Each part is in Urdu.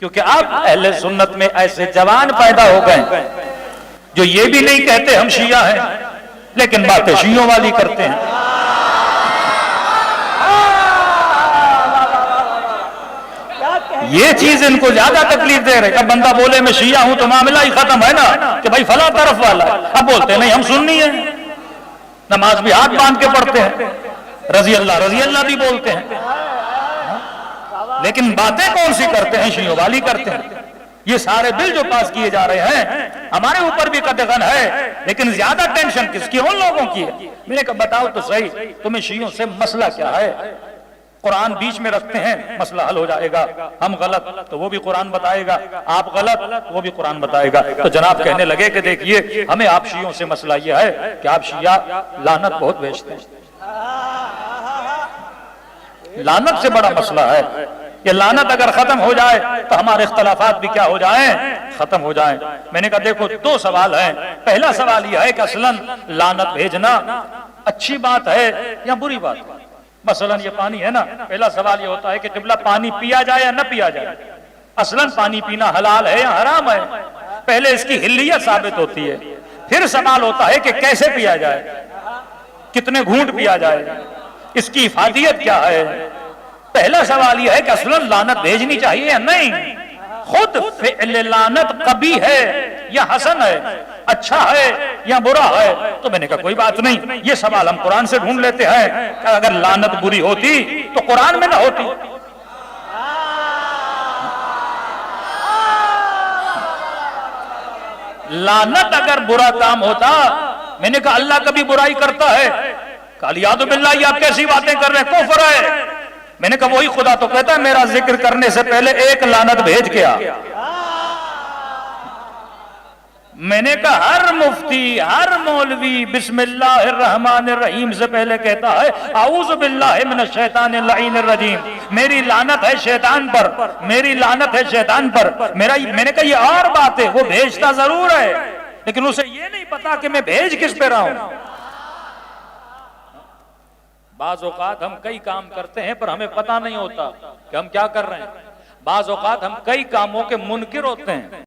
کیونکہ اب اہل سنت میں ایسے جوان پیدا ہو گئے جو یہ بھی نہیں کہتے ہم شیعہ ہیں لیکن باتیں شیعوں والی کرتے ہیں. یہ چیز ان کو زیادہ تکلیف دے رہے. اب بندہ بولے میں شیعہ ہوں تو معاملہ ہی ختم ہے نا کہ بھائی فلاں طرف والا. اب بولتے نہیں ہم سنی ہیں, نماز بھی ہاتھ باندھ کے پڑھتے ہیں, رضی اللہ بھی بولتے ہیں, لیکن باتیں کون سی کرتے ہیں؟ شیعوں والی کرتے ہیں. یہ سارے بل جو پاس کیے جا رہے ہیں ہمارے اوپر بھی قدغن ہے, لیکن زیادہ ٹینشن کس کی؟ ان لوگوں کی ہے. میں نے کہا بتاؤ تو صحیح تمہیں شیعوں سے مسئلہ کیا ہے؟ قرآن بیچ میں رکھتے ہیں مسئلہ حل ہو جائے گا. ہم غلط تو وہ بھی قرآن بتائے گا, آپ غلط وہ بھی قرآن بتائے گا. تو جناب کہنے لگے کہ دیکھیے ہمیں آپ شیعوں سے مسئلہ یہ ہے کہ آپ شیعہ لعنت بہت بھیجتے ہیں. لعنت سے بڑا مسئلہ ہے. یہ لعنت اگر ختم ہو جائے تو ہمارے اختلافات بھی کیا ہو جائیں؟ ختم ہو جائیں. میں نے کہا دیکھو دو سوال ہیں. پہلا سوال یہ ہے کہ اصلاً لعنت بھیجنا اچھی بات ہے یا بری بات ہے؟ مثلا یہ پانی ہے نا, پہلا سوال یہ ہوتا ہے کہ قبلہ پانی پیا جائے یا نہ پیا جائے. اصلاً پانی پینا حلال ہے یا حرام ہے؟ پہلے اس کی حلیت ثابت ہوتی ہے. پھر سوال ہوتا ہے کہ کیسے پیا جائے, کتنے گھونٹ پیا جائے, اس کی افادیت کیا ہے. پہلا سوال یہ ہے کہ اصلاً لعنت بھیجنی چاہیے یا نہیں. خود فعل لعنت قبیح ہے یا حسن ہے, اچھا ہے یا برا ہے؟ تو میں نے کہا کوئی بات نہیں, یہ سوال ہم قرآن سے ڈھونڈ لیتے ہیں کہ اگر لعنت بری ہوتی تو قرآن میں نہ ہوتی. لعنت اگر برا کام ہوتا, میں نے کہا اللہ کبھی برائی کرتا ہے؟ قالیاد باللہ یہ آپ کیسی باتیں کر رہے ہیں, کفر ہے. میں نے کہا وہی خدا تو کہتا ہے میرا ذکر کرنے سے پہلے ایک لعنت بھیج کے آ. میں نے کہا ہر مفتی ہر مولوی بسم اللہ الرحمن الرحیم سے پہلے کہتا ہے اعوذ باللہ من الشیطان اللعین الرجیم, میری لعنت ہے شیطان پر, میری لعنت ہے شیطان پر. میں نے کہا یہ اور بات ہے, وہ بھیجتا ضرور ہے لیکن اسے یہ نہیں پتا کہ میں بھیج کس پہ رہا ہوں. بعض اوقات ہم کئی کام کرتے ہیں پر ہمیں پتہ نہیں ہوتا کہ ہم کیا کر رہے ہیں. بعض اوقات ہم کئی کاموں کے منکر ہوتے ہیں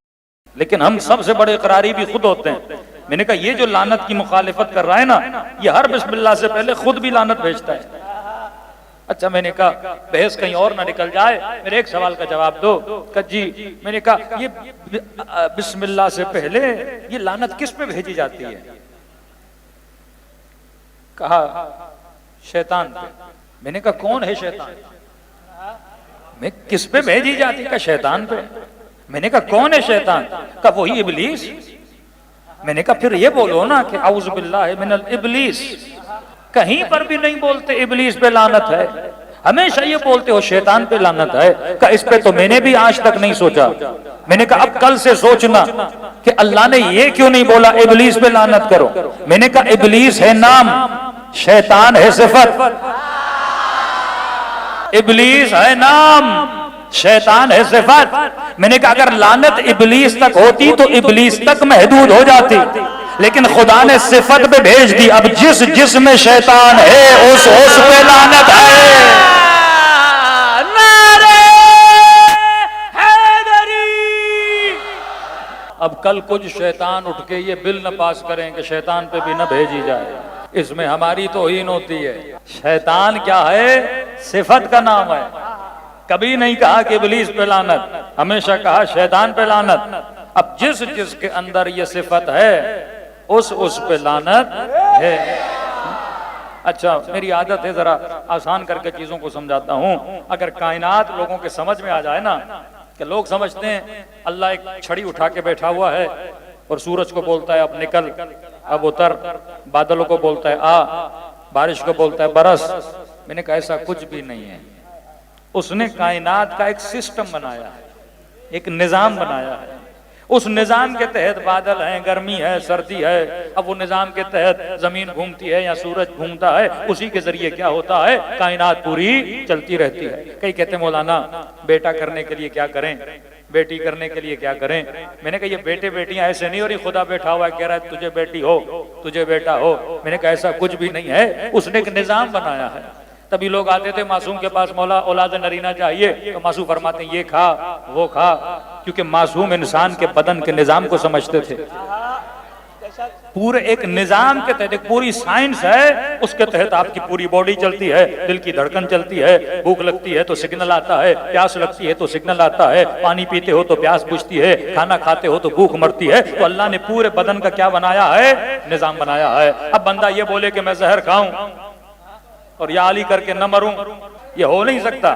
لیکن ہم سب سے بڑے اقراری بھی خود ہوتے ہیں. میں نے کہا یہ جو لعنت کی مخالفت کر رہا ہے نا, یہ ہر بسم اللہ سے پہلے خود بھی لعنت بھیجتا ہے. اچھا میں نے کہا بحث کہیں اور نہ نکل جائے, میرے ایک سوال کا جواب دو. کہ جی. میں نے کہا یہ بسم اللہ سے پہلے یہ لعنت کس پہ بھیجی جاتی ہے؟ کہا شیطان پہ. میں نے کہا کون ہے شیطان؟ میں کس پہ بھیجی جاتی؟ کہا شیطان پہ. میں نے کہا کون ہے شیطان؟ کہا وہی ابلیس. میں نے کہا پھر یہ بولو نا کہ اعوذ باللہ من الابلیس. کہیں پر بھی نہیں بولتے ابلیس پہ لعنت ہے, ہمیشہ یہ بولتے ہو شیطان پہ لعنت ہے. کہا اس پہ تو میں نے بھی آج تک نہیں سوچا. میں نے کہا اب کل سے سوچنا کہ اللہ نے یہ کیوں نہیں بولا ابلیس پہ لعنت کرو. میں نے کہا ابلیس ہے نام, شیطان ہے صفت. ابلیس ہے نام, شیطان ہے صفت. میں نے کہا اگر لعنت ابلیس تک ہوتی تو ابلیس تک محدود ہو جاتی, لیکن خدا نے صفت پہ بھیج دی. اب جس میں شیطان ہے اس پہ لعنت ہے. اب کل کچھ شیطان اٹھ کے یہ بل نہ پاس کریں کہ شیطان پہ بھی نہ بھیجی جائے, اس میں ہماری توہین ہوتی ہے. شیطان کیا ہے؟ صفت کا نام ہے. کبھی نہیں کہا کہ ابلیس پہ لعنت, ہمیشہ کہا شیطان پہ لعنت. اب جس کے اندر یہ صفت ہے اس پہ لعنت ہے. اچھا میری عادت ہے ذرا آسان کر کے چیزوں کو سمجھاتا ہوں. اگر کائنات لوگوں کے سمجھ میں آ جائے نا, کہ لوگ سمجھتے ہیں اللہ ایک چھڑی اٹھا کے بیٹھا ہوا ہے اور سورج کو بولتا ہے اب نکل, اب اتر, بادلوں کو بولتا ہے آ, بارش کو بولتا ہے برس. میں نے کہا ایسا کچھ بھی نہیں ہے. اس نے کائنات کا ایک سسٹم بنایا ہے, ایک نظام بنایا ہے. اس نظام کے تحت بادل ہیں, گرمی ہے, سردی ہے. اب وہ نظام کے تحت زمین گھومتی ہے یا سورج گھومتا ہے, اسی کے ذریعے کیا ہوتا ہے کائنات پوری چلتی رہتی ہے. کئی کہتے ہیں مولانا بیٹا کرنے کے لیے کیا کریں, بیٹی کرنے کے لیے کیا کریں. میں نے کہا یہ بیٹے بیٹیاں ایسے نہیں ہو رہی, خدا بیٹھا ہوا ہے کہہ رہا ہے تجھے بیٹی ہو تجھے بیٹا ہو. میں نے کہا ایسا کچھ بھی نہیں ہے, اس نے ایک نظام بنایا ہے. تبھی لوگ آتے تھے معصوم کے پاس، مولا اولاد نرینہ چاہیے، تو معصوم فرماتے ہیں یہ کھا وہ کھا، کیونکہ معصوم انسان کے بدن کے نظام کو سمجھتے تھے، پورے ایک نظام کے تحت، ایک پوری سائنس ہے، اس کے تحت آپ کی پوری باڈی چلتی ہے، دل کی دھڑکن چلتی ہے، بھوک لگتی ہے تو سگنل آتا ہے، پیاس لگتی ہے تو سگنل آتا ہے، پانی پیتے ہو تو پیاس بجھتی ہے، کھانا کھاتے ہو تو بھوک مرتی ہے، تو اللہ نے پورے بدن کا کیا بنایا ہے؟ نظام بنایا ہے۔ اب بندہ یہ بولے کہ میں زہر کھاؤں اور یا علی کر کے نہ مروں، یہ ہو نہیں سکتا۔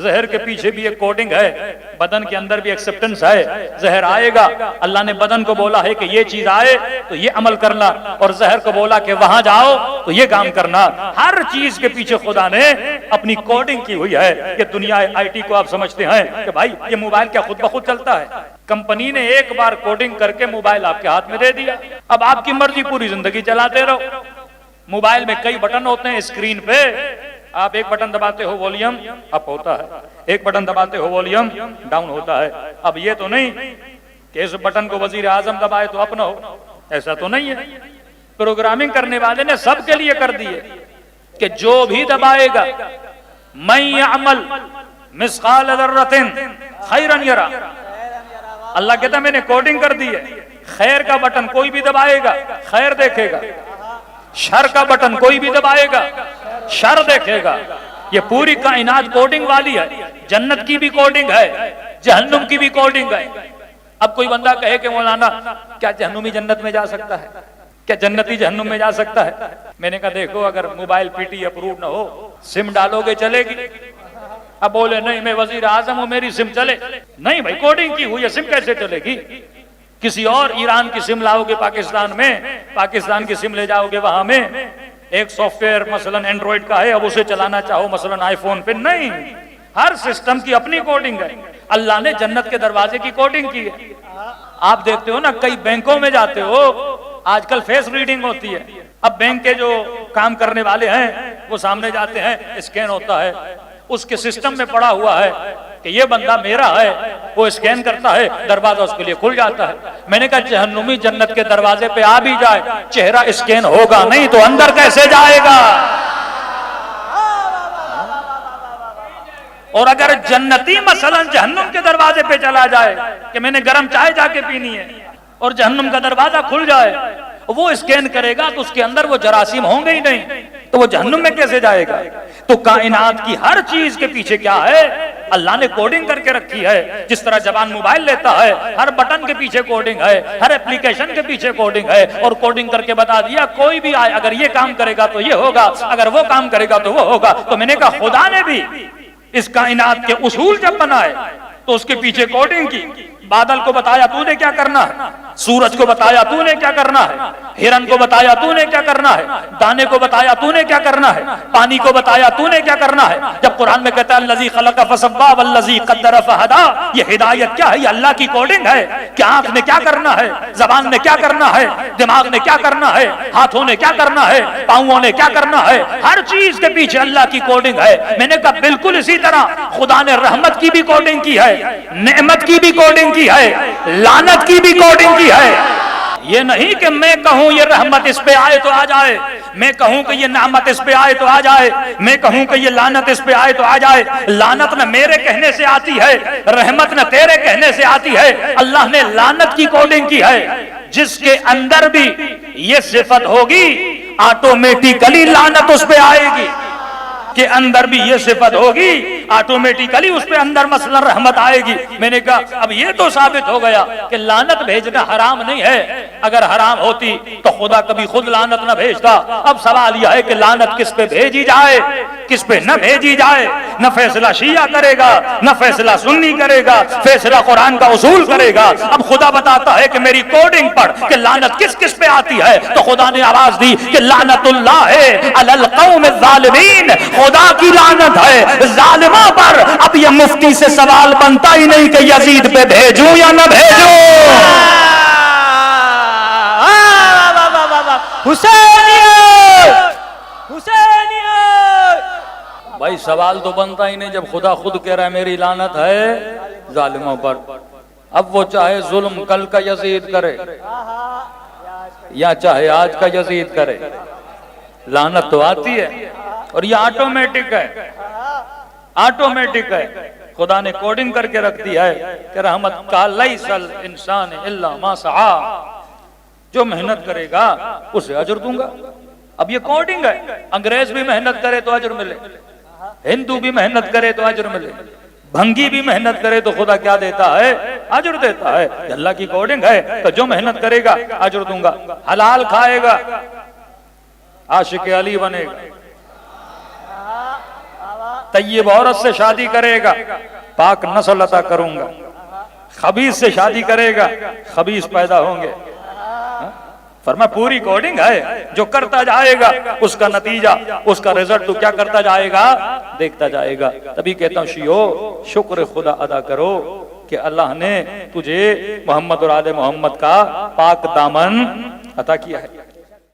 زہر کے پیچھے بھی ایک کوڈنگ ہے، بدن کے اندر بھی ایکسپٹنس ہے، زہر آئے گا، اللہ نے بدن کو بولا ہے کہ یہ چیز آئے تو یہ عمل کرنا، اور زہر کو بولا کہ وہاں جاؤ تو یہ کام کرنا۔ ہر چیز کے پیچھے خدا نے اپنی کوڈنگ کی ہوئی ہے۔ یہ دنیا آئی ٹی کو آپ سمجھتے ہیں کہ بھائی یہ موبائل کیا خود بخود چلتا ہے؟ کمپنی نے ایک بار کوڈنگ کر کے موبائل آپ کے ہاتھ میں دے دیا، اب آپ کی مرضی پوری زندگی چلاتے رہو۔ موبائل میں کئی بٹن ہوتے ہیں، اسکرین پہ آپ ایک بٹن دباتے ہو والیوم اپ ہوتا ہے، ایک بٹن دباتے ہو والیوم ڈاؤن ہوتا ہے۔ اب یہ تو نہیں کہ اس بٹن کو وزیر اعظم دبائے تو اپ نہ ہو، ایسا تو نہیں ہے۔ پروگرامنگ کرنے والے نے سب کے لیے کر دی ہے کہ جو بھی دبائے گا، من یعمل مثقال ذرۃ خیرا یرا، اللہ کہتا ہے میں نے کوڈنگ کر دی ہے، خیر کا بٹن کوئی بھی دبائے گا خیر دیکھے گا، شر کا بٹن کوئی بھی دبائے گا شر دیکھے گا۔ یہ پوری کائنات کوڈنگ والی ہے، جنت کی بھی کوڈنگ ہے، جہنم کی بھی کوڈنگ ہے۔ اب کوئی بندہ کہے کہ مولانا کیا جہنمی جنت میں جا سکتا ہے؟ کیا جنتی جہنم میں جا سکتا ہے؟ میں نے کہا دیکھو، اگر موبائل پی ٹی اپروو نہ ہو، سم ڈالو گے چلے گی؟ اب بولے نہیں میں وزیر اعظم ہوں میری سم چلے، نہیں بھائی کوڈنگ کی ہوئی ہے، سم کیسے چلے گی؟ کسی اور ایران کی سم لاؤ گے پاکستان میں، پاکستان کی سم لے جاؤ گے وہاں میں، ایک سافٹ ویئر مثلا اینڈرائڈ کا ہے، اب اسے چلانا چاہو مثلا آئی فون پہ، نہیں، ہر سسٹم کی اپنی کوڈنگ ہے۔ اللہ نے جنت کے دروازے کی کوڈنگ کی ہے۔ آپ دیکھتے ہو نا کئی بینکوں میں جاتے ہو آج کل فیس ریڈنگ ہوتی ہے، اب بینک کے جو کام کرنے والے ہیں وہ سامنے جاتے ہیں، اسکین ہوتا ہے، اس کے سسٹم میں پڑا ہوا ہے کہ یہ بندہ میرا ہے، وہ اسکین کرتا ہے، دروازہ اس کے لیے کھل جاتا ہے۔ میں نے کہا جہنمی جنت کے دروازے پہ آ بھی جائے، چہرہ اسکین ہوگا نہیں تو اندر کیسے جائے گا؟ اور اگر جنتی مثلا جہنم کے دروازے پہ چلا جائے کہ میں نے گرم چائے جا کے پینی ہے اور جہنم کا دروازہ کھل جائے، وہ اسکین کرے گا تو اس کے اندر وہ جراثیم ہوں گے ہی نہیں، تو وہ جہنم میں کیسے جائے گا؟ تو کائنات کی ہر چیز کے پیچھے کیا ہے؟ اللہ نے کوڈنگ کر کے رکھی ہے۔ جس طرح زبان موبائل لیتا ہے، ہر بٹن کے پیچھے کوڈنگ ہے، ہر اپلیکیشن کے پیچھے کوڈنگ ہے، اور کوڈنگ کر کے بتا دیا کوئی بھی آئے اگر یہ کام کرے گا تو یہ ہوگا، اگر وہ کام کرے گا تو وہ ہوگا۔ تو میں نے کہا خدا نے بھی اس کائنات کے اصول جب بنائے تو اس کے پیچھے کوڈنگ کی۔ بادل کو بتایا تو نے کیا کرنا ہے، سورج کو بتایا تو نے کیا کرنا ہے، ہرن کو بتایا تو نے کیا کرنا ہے، دانے کو بتایا تو نے کیا کرنا ہے، پانی کو بتایا تو نے کیا کرنا ہے۔ جب قرآن میں کہتا ہے الذی خلق فسوی والذی قدر فہدی، یہ ہدایت کیا ہے؟ یہ اللہ کی کوڈنگ ہے کہ آنکھ نے کیا کرنا ہے، زبان نے کیا کرنا ہے، دماغ نے کیا کرنا ہے، ہاتھوں نے کیا کرنا ہے، پاؤں نے کیا کرنا ہے، ہر چیز کے پیچھے اللہ کی کوڈنگ ہے۔ میں نے کہا بالکل اسی طرح خدا نے رحمت کی بھی کوڈنگ کی ہے، نعمت کی بھی کوڈنگ کی ہے، لعنت کی بھی کوڈنگ کی ہے۔ یہ نہیں کہ میں کہوں یہ رحمت اس پہ آئے تو آ جائے، میں کہوں کہ یہ نعمت اس پہ آئے تو آ جائے، میں کہوں کہ یہ لعنت اس پہ آئے تو آ جائے۔ لعنت نہ میرے کہنے سے آتی ہے، رحمت نہ تیرے کہنے سے آتی ہے۔ اللہ نے لعنت کی کوڈنگ کی ہے، جس کے اندر بھی یہ صفت ہوگی آٹومیٹیکلی لعنت اس پہ آئے گی، کے اندر بھی یہ صفت ہوگی آٹومیٹیکلی اس پہ اندر مثلا رحمت آئے گی۔ میں نے کہا اب یہ تو ثابت ہو گیا کہ لعنت بھیجنا حرام نہیں ہے، اگر حرام ہوتی تو خدا کبھی خود لعنت نہ بھیجتا۔ اب سوال یہ ہے کہ لعنت کس پہ بھیجی جائے کس پہ نہ بھیجی جائے، نہ فیصلہ شیعہ کرے گا نہ فیصلہ سنی کرے گا، فیصلہ قرآن کا اصول کرے گا۔ اب خدا بتاتا ہے کہ میری کوڈنگ پڑھ کہ لعنت کس کس پہ آتی ہے، تو خدا نے آواز دی کہ لعنت اللہ علی القوم الظالمین، خدا کی لعنت ہے ظالموں پر۔ اب یہ مفتی سے سوال بنتا ہی نہیں کہ یزید پہ بھیجوں یا نہ بھیجوں۔ بھائی سوال تو بنتا ہی نہیں جب خدا خود کہہ رہا ہے میری لعنت ہے ظالموں پر۔ اب وہ چاہے ظلم کل کا یزید کرے یا چاہے آج کا یزید کرے، لعنت تو آتی ہے۔ اور یہ آٹومیٹک ہے، آٹومیٹک ہے. خدا نے کوڈنگ کر کے رکھ دیا ہے کہ رحمت کا لیس الانسان الا ما سعی، جو محنت کرے گا اسے اجر دوں گا. اب یہ کوڈنگ ہے، انگریز بھی محنت کرے تو اجر ملے، ہندو بھی محنت کرے تو اجر ملے، بھنگی بھی محنت کرے تو خدا کیا دیتا ہے؟ اجر دیتا ہے. اللہ کی کوڈنگ ہے تو جو محنت کرے گا اجر دوں گا. حلال کھائے گا عاشق علی بنے گا، طیب عورت سے شادی کرے گا پاک نسل عطا کروں گا، خبیث سے شادی کرے گا خبیث پیدا ہوں گے. فرمایا پوری کوڈنگ ہے، جو کرتا جائے گا اس کا نتیجہ، اس کا رزلٹ تو کیا کرتا جائے گا؟ دیکھتا جائے گا. تبھی کہتا ہوں شیعو شکر خدا ادا کرو کہ اللہ نے تجھے محمد اور آل محمد کا پاک دامن عطا کیا ہے.